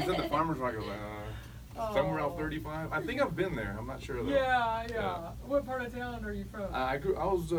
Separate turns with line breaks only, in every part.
you said the farmer's market, I was like, somewhere around 35. I think I've been there. I'm not sure though.
Yeah. What part of town are you from?
I was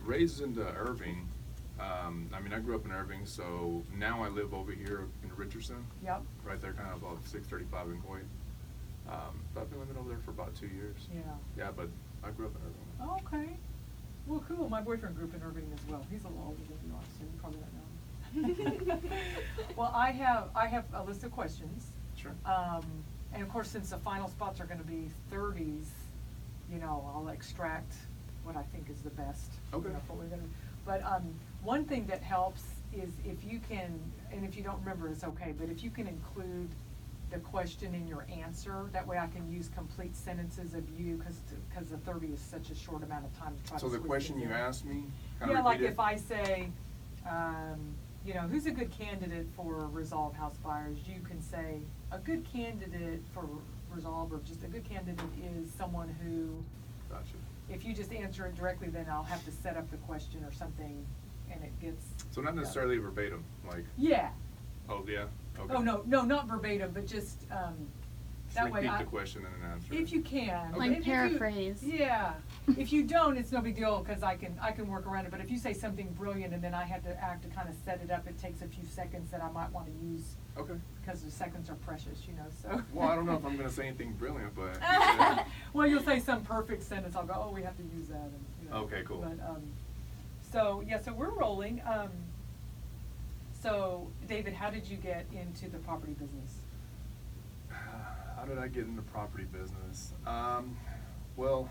raised in Irving. I grew up in Irving, so now I live over here in Richardson.
Yep.
Right there, kind of about 635 in Coit. But I've been living over there for about 2 years.
Yeah.
Yeah, but I grew up in Irving.
Oh, okay. Well, cool. My boyfriend grew up in Irving as well. He's a little older than you are, so you probably don't know him. Well, I have a list of questions.
Sure.
And of course, since the final spots are going to be 30s, I'll extract what I think is the best.
Okay.
For what we're gonna. But one thing that helps is if you can, and if you don't remember, it's okay. But if you can include the question in your answer, that way I can use complete sentences of you, because the 30 is such a short amount of time to try to.
So the question you asked me.
Yeah, like if I say, who's a good candidate for Resolve House Buyers? You can say a good candidate for Resolve, or just a good candidate is someone who.
Gotcha.
If you just answer it directly, then I'll have to set up the question or something, and it gets.
So not necessarily verbatim, like.
Yeah.
Oh yeah. Okay.
Oh no, not verbatim, but just that way.
Repeat the question and then answer.
If you can.
Okay.
Like paraphrase.
Yeah. If you don't, it's no big deal, because I can work around it. But if you say something brilliant and then I have to kind of set it up, it takes a few seconds that I might want to use.
Okay.
Because the seconds are precious, so.
Well, I don't know if I'm going to say anything brilliant, but.
Well, you'll say some perfect sentence. I'll go, we have to use that. And,
Okay, cool.
But, so we're rolling. So, David, how did you get into the property business?
How did I get into property business? Well,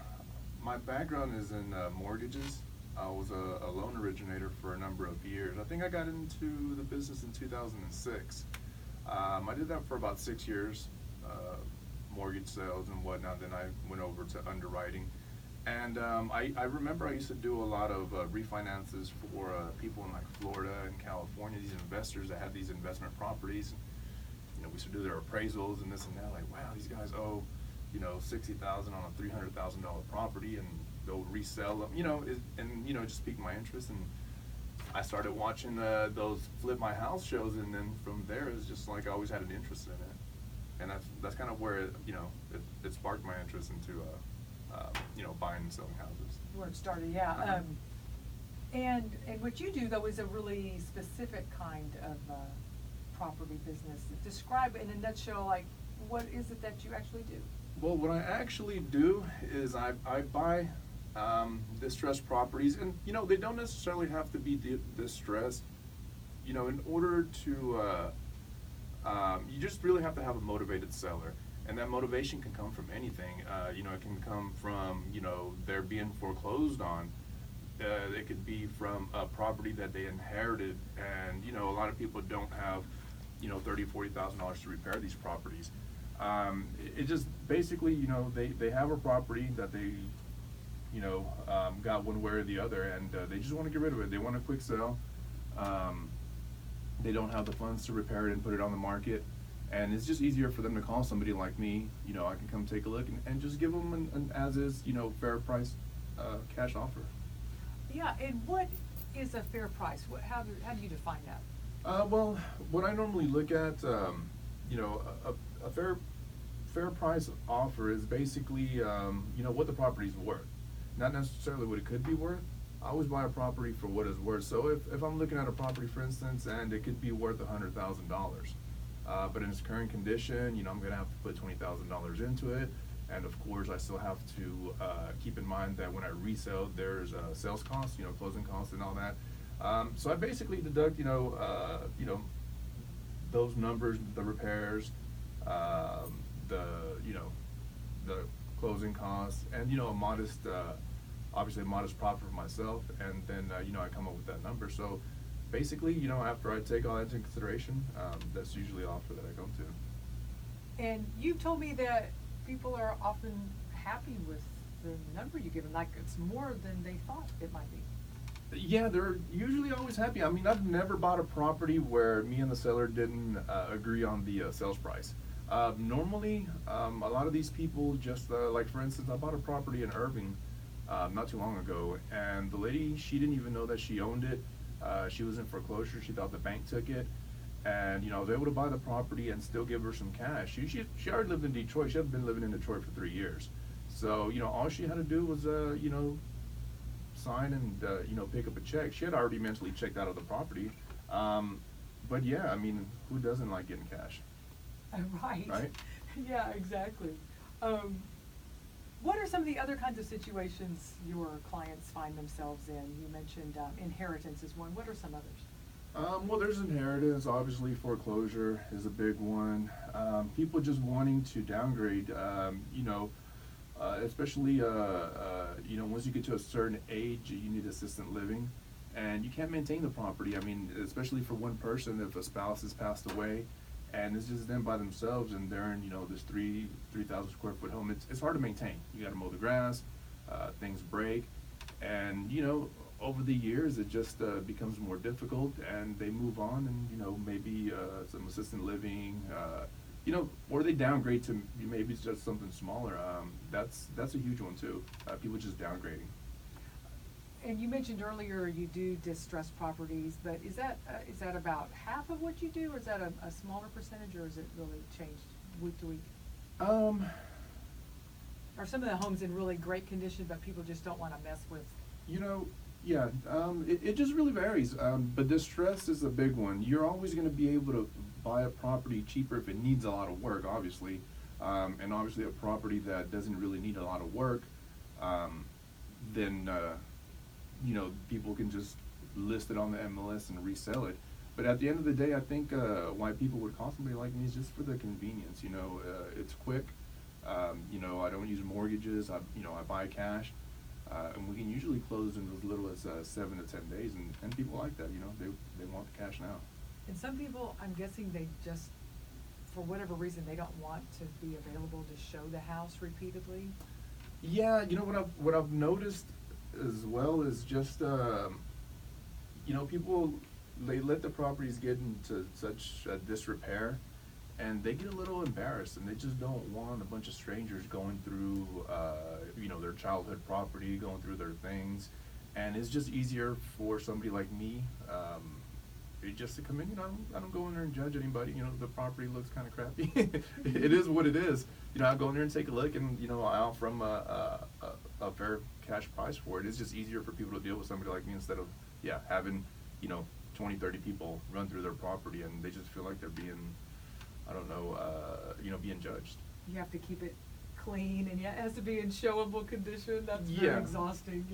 my background is in mortgages. I was a loan originator for a number of years. I think I got into the business in 2006. I did that for about 6 years, mortgage sales and whatnot. Then I went over to underwriting. And I remember I used to do a lot of refinances for people in like Florida and California, these investors that had these investment properties. We used to do their appraisals and this and that, like, wow, these guys owe, $60,000 on a $300,000 property, and they'll resell them, and just piqued my interest. And I started watching those Flip My House shows, and then from there it's just like I always had an interest in it. And that's kind of where it sparked my interest into buying and selling houses.
Where it started, yeah.
Uh-huh.
And what you do though is a really specific kind of property business. Describe in a nutshell, like, what is it that you actually do?
Well, what I actually do is I buy distressed properties, and they don't necessarily have to be distressed. In order to you just really have to have a motivated seller. And that motivation can come from anything. It can come from, they're being foreclosed on. It could be from a property that they inherited, and, a lot of people don't have, $30,000, $40,000 to repair these properties. It just basically, they have a property that they, got one way or the other, and they just want to get rid of it. They want a quick sell. They don't have the funds to repair it and put it on the market. And it's just easier for them to call somebody like me. I can come take a look and just give them an as-is, fair price cash offer.
Yeah, and what is a fair price? How do you define that?
Well, what I normally look at, a fair price offer is basically, what the property's worth. Not necessarily what it could be worth. I always buy a property for what it's worth. So if I'm looking at a property, for instance, and it could be worth $100,000. But in its current condition, I'm going to have to put $20,000 into it. And of course, I still have to keep in mind that when I resell, there's sales costs, closing costs and all that. So I basically deduct, those numbers, the repairs, the closing costs, and, a modest, obviously a modest profit for myself. And then, I come up with that number. So basically, after I take all that into consideration, that's usually the offer that I come to.
And you told me that people are often happy with the number you give them, like it's more than they thought it might be.
Yeah, they're usually always happy. I mean, I've never bought a property where me and the seller didn't agree on the sales price. Normally, a lot of these people just, like for instance, I bought a property in Irving not too long ago, and the lady, she didn't even know that she owned it. She was in foreclosure. She thought the bank took it. And, I was able to buy the property and still give her some cash. She already lived in Detroit. She had been living in Detroit for 3 years. So, all she had to do was, sign and, pick up a check. She had already mentally checked out of the property. But yeah, I mean, who doesn't like getting cash?
Right.
Right?
Yeah, exactly. What are some of the other kinds of situations your clients find themselves in? You mentioned inheritance is one. What are some others?
Well, there's inheritance. Obviously, foreclosure is a big one. People just wanting to downgrade, especially, once you get to a certain age, you need assisted living. And you can't maintain the property. I mean, especially for one person, if a spouse has passed away, and it's just them by themselves, and they're in, this 3,000 square foot home. It's hard to maintain. You got to mow the grass, things break, and over the years it just becomes more difficult, and they move on, and maybe some assisted living, or they downgrade to maybe it's just something smaller. That's a huge one too. People just downgrading.
And you mentioned earlier you do distressed properties, but is that about half of what you do, or is that a smaller percentage, or is it really changed week to week? Are some of the homes in really great condition, but people just don't want to mess with?
Yeah, it just really varies. But distress is a big one. You're always going to be able to buy a property cheaper if it needs a lot of work, obviously. And obviously a property that doesn't really need a lot of work, then people can just list it on the MLS and resell it. But at the end of the day, I think why people would call somebody like me is just for the convenience. It's quick. I don't use mortgages. I buy cash, and we can usually close in as little as 7 to 10 days, and people like that. They want the cash now.
And some people, I'm guessing, they just, for whatever reason, they don't want to be available to show the house repeatedly.
Yeah, what I've noticed as well is just people, they let the properties get into such disrepair, and they get a little embarrassed, and they just don't want a bunch of strangers going through their childhood property, going through their things. And it's just easier for somebody like me just to come in. I don't go in there and judge anybody. The property looks kind of crappy. It is what it is. I go in there and take a look, and I offer them a fair cash price for it. It's just easier for people to deal with somebody like me instead of having 20, 30 people run through their property, and they just feel like they're being, being judged.
You have to keep it clean, and it has to be in showable condition. That's very exhausting.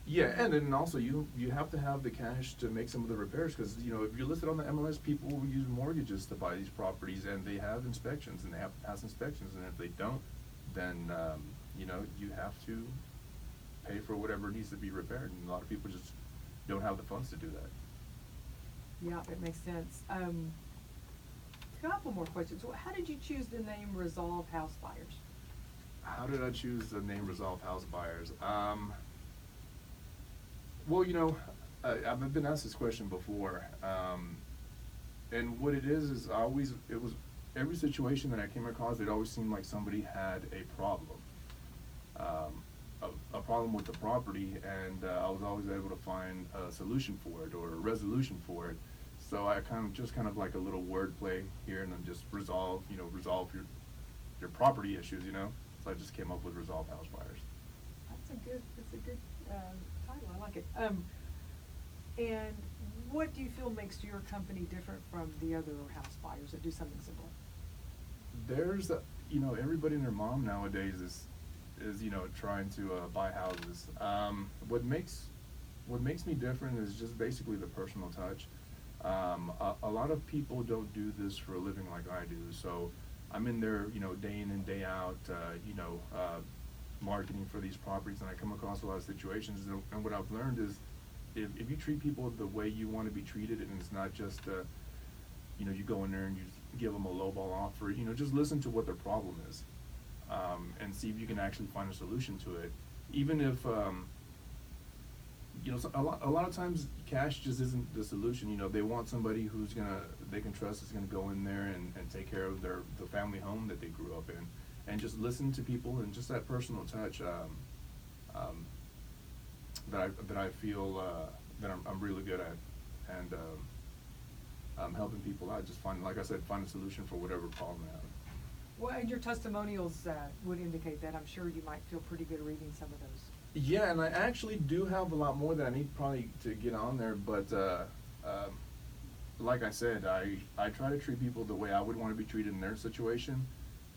Yeah, and then also you have to have the cash to make some of the repairs, because if you're listed on the MLS, people will use mortgages to buy these properties, and they have inspections, and they have to pass inspections, and if they don't, then you have to pay for whatever needs to be repaired, and a lot of people just don't have the funds to do that.
Yeah, it makes sense. A couple more questions. How did you choose the name Resolve House Buyers?
How did I choose the name Resolve House Buyers? Well, I've been asked this question before, and what it is it was every situation that I came across, it always seemed like somebody had a problem, a problem with the property, and I was always able to find a solution for it or a resolution for it. So I kind of like a little wordplay here, and then just resolve your property issues, So I just came up with Resolve House Buyers.
That's a good title. I like it. And what do you feel makes your company different from the other house buyers that do something similar?
There's everybody and their mom nowadays is trying to buy houses. What makes me different is just basically the personal touch. A lot of people don't do this for a living like I do, so I'm in there, day in and day out, marketing for these properties, and I come across a lot of situations, and what I've learned is if you treat people the way you want to be treated, and it's not just you go in there and you give them a lowball offer, just listen to what their problem is, and see if you can actually find a solution to it. Even if a lot of times cash just isn't the solution. They want somebody they can trust is gonna go in there and take care of the family home that they grew up in, and just listen to people, and just that personal touch that I feel that I'm really good at, and helping people out, just find, like I said, find a solution for whatever problem they have.
Well, and your testimonials would indicate that. I'm sure you might feel pretty good reading some of those.
Yeah, and I actually do have a lot more that I need probably to get on there, but like I said, I try to treat people the way I would want to be treated in their situation,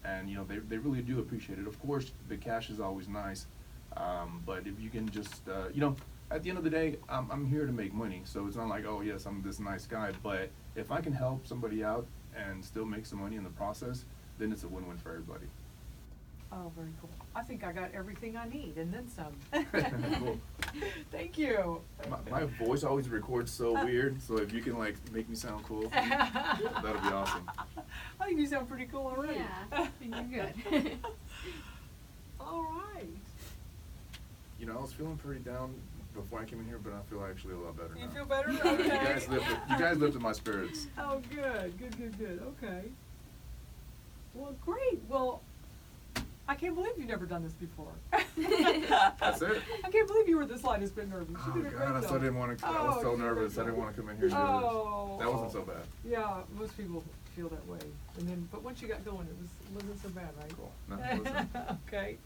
and you know, they really do appreciate it. Of course, the cash is always nice, but if you can just, you know, at the end of the day, I'm here to make money, so it's not like, oh yes, I'm this nice guy, but if I can help somebody out and still make some money in the process, then it's a win-win for everybody.
Oh, very cool. I think I got everything I need and then some.
Cool.
Thank you.
My voice always records so weird, so if you can like make me sound cool, that'll be awesome.
I think you sound pretty cool already.
Yeah, you're good.
All right.
You know, I was feeling pretty down before I came in here, but I feel actually a lot better now.
You feel better? Okay.
You guys lifted my spirits.
Oh, good. Okay. Well, great. Well, I can't believe you've never done this before.
That's it.
I can't believe you were the slightest bit nervous. You
Oh
did a great
God, I
job.
still didn't want to. I was so nervous. I didn't want to come in here and do
Oh.
this. That wasn't so bad.
Yeah, most people feel that way. And then, but once you got going, it wasn't so bad, right?
Cool. No, it wasn't.
Okay.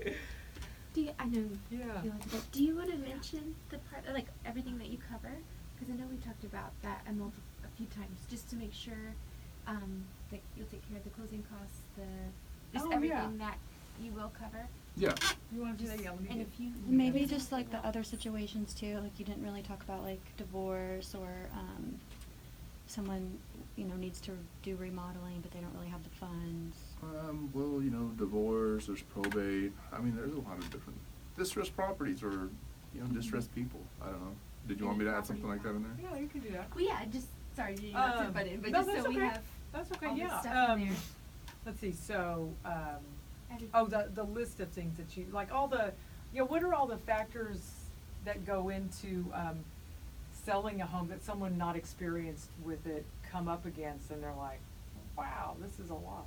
I know
Yeah.
you like that. Do you want to mention the part, like everything that you cover? Because I know we talked about that a few times, just to make sure that you'll take care of the closing costs, just
Oh,
everything
yeah.
that you will cover.
Yeah.
You want to do that? Yeah, let me
And
get-
if you
Maybe just like the other situations too, like you didn't really talk about like divorce or someone, you know, needs to do remodeling but they don't really have the funds.
Well, you know, divorce. There's probate. I mean, there's a lot of different distressed properties or, you know, distressed people. I don't know. Did you want me to add something like that in there?
Yeah, you can do that.
Well, yeah, just sorry, you not to butt in, but
no,
just
that's
so we
okay.
have
That's okay,
all the
yeah.
stuff in there.
Let's see, so,
Every-
oh, the list of things that you, like all the, you know, what are all the factors that go into, selling a home that someone not experienced with it come up against and they're like, wow, this is a lot?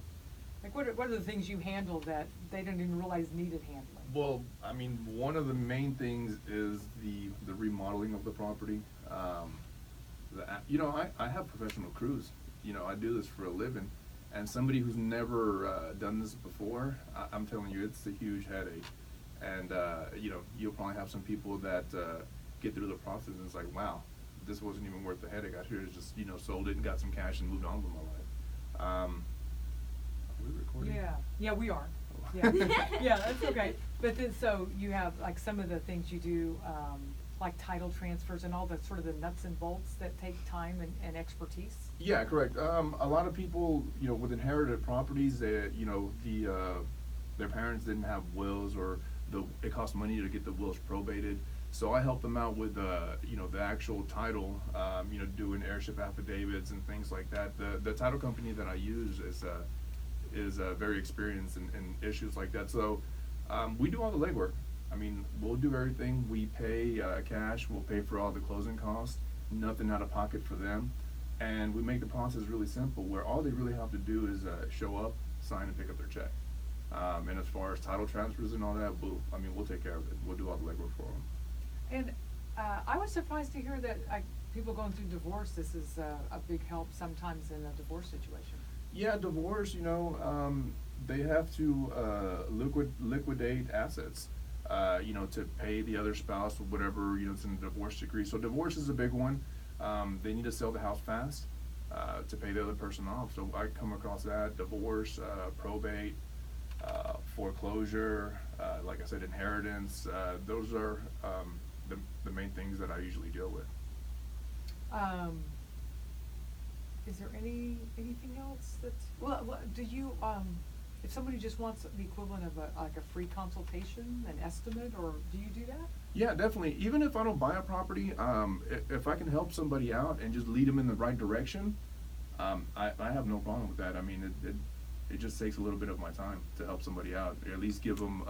Like what are the things you handle that they didn't even realize needed handling?
Well, I mean, one of the main things is the remodeling of the property. You know, I have professional crews. You know, I do this for a living, and somebody who's never done this before, I'm telling you, it's a huge headache. And you know, you'll probably have some people that get through the process and it's like, wow, this wasn't even worth the headache. I should have just, you know, sold it and got some cash and moved on with my life. Are we recording?
Yeah, we are.
Oh.
Yeah, yeah, that's okay. But then, so you have like some of the things you do, like title transfers and all the sort of the nuts and bolts that take time and expertise?
Yeah, correct. A lot of people, you know, with inherited properties, you know, their parents didn't have wills or it costs money to get the wills probated. So I help them out with, you know, the actual title, you know, doing heirship affidavits and things like that. The title company that I use is very experienced in issues like that. So we do all the legwork. I mean, we'll do everything. We pay cash. We'll pay for all the closing costs. Nothing out of pocket for them. And we make the process really simple, where all they really have to do is show up, sign, and pick up their check. And as far as title transfers and all that, we'll take care of it. We'll do all the legwork for them.
And I was surprised to hear that people going through divorce, this is a big help sometimes in a divorce situation.
Yeah, divorce, you know, they have to liquidate assets, you know, to pay the other spouse or whatever, you know, it's in the divorce decree. So divorce is a big one. They need to sell the house fast to pay the other person off. So I come across that, divorce, probate, foreclosure, like I said, inheritance. Those are the main things that I usually deal with.
Is there anything else that's, well, do you, if somebody just wants the equivalent of like a free consultation, an estimate, or do you do that?
Yeah, definitely. Even if I don't buy a property, if I can help somebody out and just lead them in the right direction, I have no problem with that. I mean, it just takes a little bit of my time to help somebody out, or at least give them,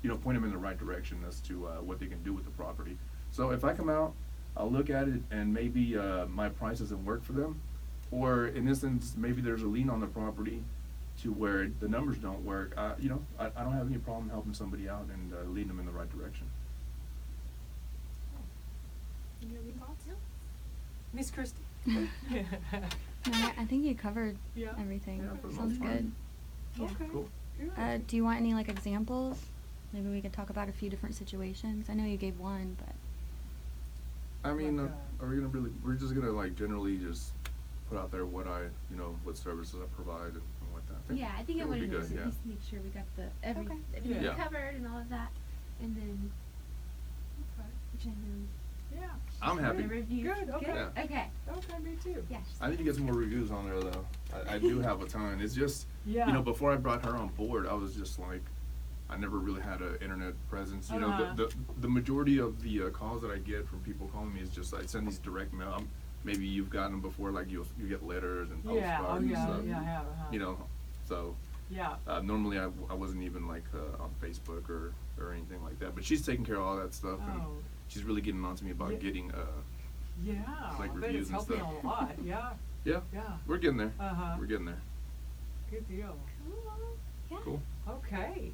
you know, point them in the right direction as to what they can do with the property. So if I come out, I'll look at it and maybe my price doesn't work for them, or in this instance, maybe there's a lien on the property to where the numbers don't work. You know, I don't have any problem helping somebody out and leading them in the right direction.
Any other thoughts? Miss Christie?
No, I think you covered
Yeah.
everything.
Yeah, for the
Sounds
most part.
good.
Yeah.
Okay.
Cool.
Good.
Do you want any like examples? Maybe we could talk about a few different situations. I know you gave one, but
I mean,
Like,
are we gonna really? We're just gonna like generally just put out there what what services I provide and what that.
Yeah, I think I
it would
wanted
be
to
good.
just
Yeah.
at least make sure we got everything
Yeah.
covered and all of that, and then
Okay.
which I know.
Yeah.
I'm happy.
The reviews.
Good, okay.
Yeah.
Okay.
Okay, me too.
Yeah.
I need to get some more reviews on there though. I do have a ton. It's just
Yeah.
before I brought her on board, I was just like, I never really had an internet presence. You know,
Uh-huh.
the majority of the calls that I get from people calling me is just I send these direct mail. Maybe you've gotten them before, like you get letters and postcards
Yeah, oh
and
yeah,
stuff.
yeah, I have,
You know, so
Yeah.
normally I wasn't even like on Facebook or anything like that. But she's taking care of all that stuff, and
Oh.
she's really getting on to me about
Yeah.
getting
Yeah.
like
I bet
reviews
it's
and
helping
stuff.
a lot, yeah.
Yeah,
Yeah.
we're getting there.
Uh-huh.
We're getting there.
Good deal.
Cool. Yeah.
Cool.
Okay.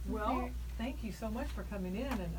So
Well,
there-
thank you so much for coming in and